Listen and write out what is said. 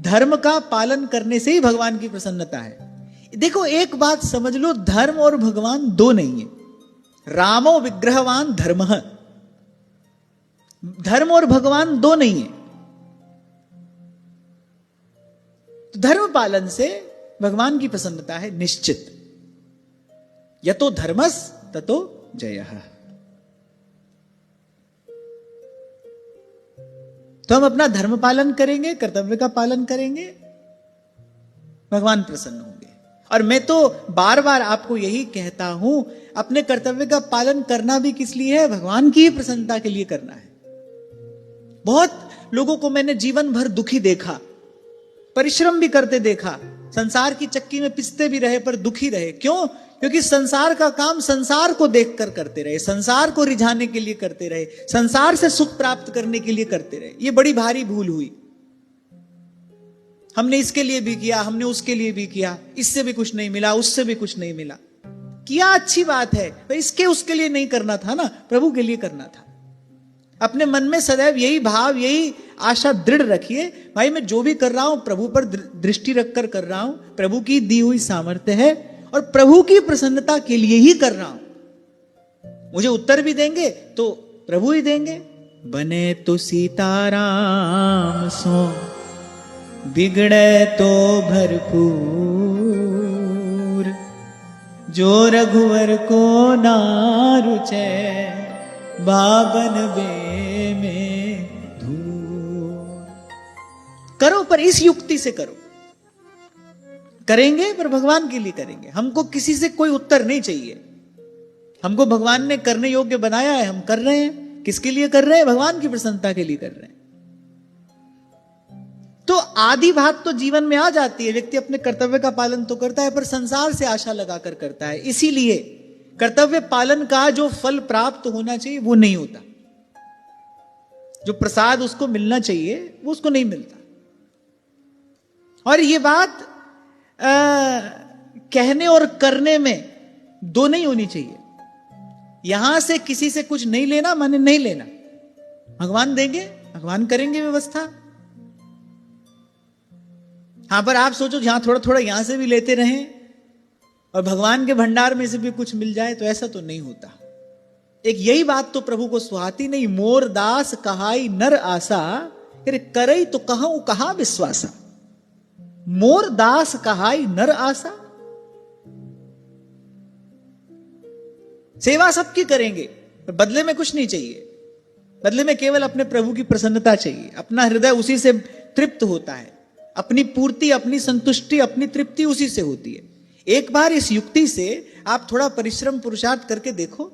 धर्म का पालन करने से ही भगवान की प्रसन्नता है। देखो एक बात समझ लो, धर्म और भगवान दो नहीं है। रामो विग्रहवान धर्मः, धर्म और भगवान दो नहीं है। तो धर्म पालन से भगवान की प्रसन्नता है निश्चित। यतो धर्मस् ततो जयः। तो हम अपना धर्म पालन करेंगे, कर्तव्य का पालन करेंगे, भगवान प्रसन्न होंगे। और मैं तो बार बार आपको यही कहता हूं, अपने कर्तव्य का पालन करना भी किस लिए है? भगवान की ही प्रसन्नता के लिए करना है। बहुत लोगों को मैंने जीवन भर दुखी देखा, परिश्रम भी करते देखा, संसार की चक्की में पिसते भी रहे पर दुखी रहे। क्यों? क्योंकि संसार का काम संसार को देखकर करते रहे, संसार को रिझाने के लिए करते रहे, संसार से सुख प्राप्त करने के लिए करते रहे। ये बड़ी भारी भूल हुई। हमने इसके लिए भी किया, हमने उसके लिए भी किया, इससे भी कुछ नहीं मिला, उससे भी कुछ नहीं मिला। किया अच्छी बात है, पर इसके उसके लिए नहीं करना था ना, प्रभु के लिए करना था। अपने मन में सदैव यही भाव, यही आशा दृढ़ रखिए, भाई मैं जो भी कर रहा हूं प्रभु पर दृष्टि रखकर कर रहा हूं, प्रभु की दी हुई सामर्थ्य है और प्रभु की प्रसन्नता के लिए ही कर रहा हूं। मुझे उत्तर भी देंगे तो प्रभु ही देंगे। बने तो सीताराम सो, बिगड़े तो भरपूर, जो रघुवर को ना रुचे, बाबन बे में धूर। करो, पर इस युक्ति से करो। करेंगे पर भगवान के लिए करेंगे। हमको किसी से कोई उत्तर नहीं चाहिए। हमको भगवान ने करने योग्य बनाया है, हम कर रहे हैं। किसके लिए कर रहे हैं? भगवान की प्रसन्नता के लिए कर रहे हैं। तो आधी बात तो जीवन में आ जाती है। व्यक्ति अपने कर्तव्य का पालन तो करता है, पर संसार से आशा लगाकर करता है। इसीलिए कर्तव्य पालन का जो फल प्राप्त होना चाहिए वो नहीं होता। जो प्रसाद उसको मिलना चाहिए वो उसको नहीं मिलता। और ये बात कहने और करने में दो नहीं होनी चाहिए। यहां से किसी से कुछ नहीं लेना माने नहीं लेना। भगवान देंगे, भगवान करेंगे व्यवस्था। हां, पर आप सोचो यहां थोड़ा थोड़ा यहां से भी लेते रहें और भगवान के भंडार में से भी कुछ मिल जाए, तो ऐसा तो नहीं होता। एक यही बात तो प्रभु को सुहाती नहीं। मोर दास कहाई नर आशा, करई तो कहूं कहां विश्वासा। मोर दास कहाई नर आशा। सेवा सबकी करेंगे, पर बदले में कुछ नहीं चाहिए। बदले में केवल अपने प्रभु की प्रसन्नता चाहिए। अपना हृदय उसी से तृप्त होता है। अपनी पूर्ति, अपनी संतुष्टि, अपनी तृप्ति उसी से होती है। एक बार इस युक्ति से आप थोड़ा परिश्रम पुरुषार्थ करके देखो,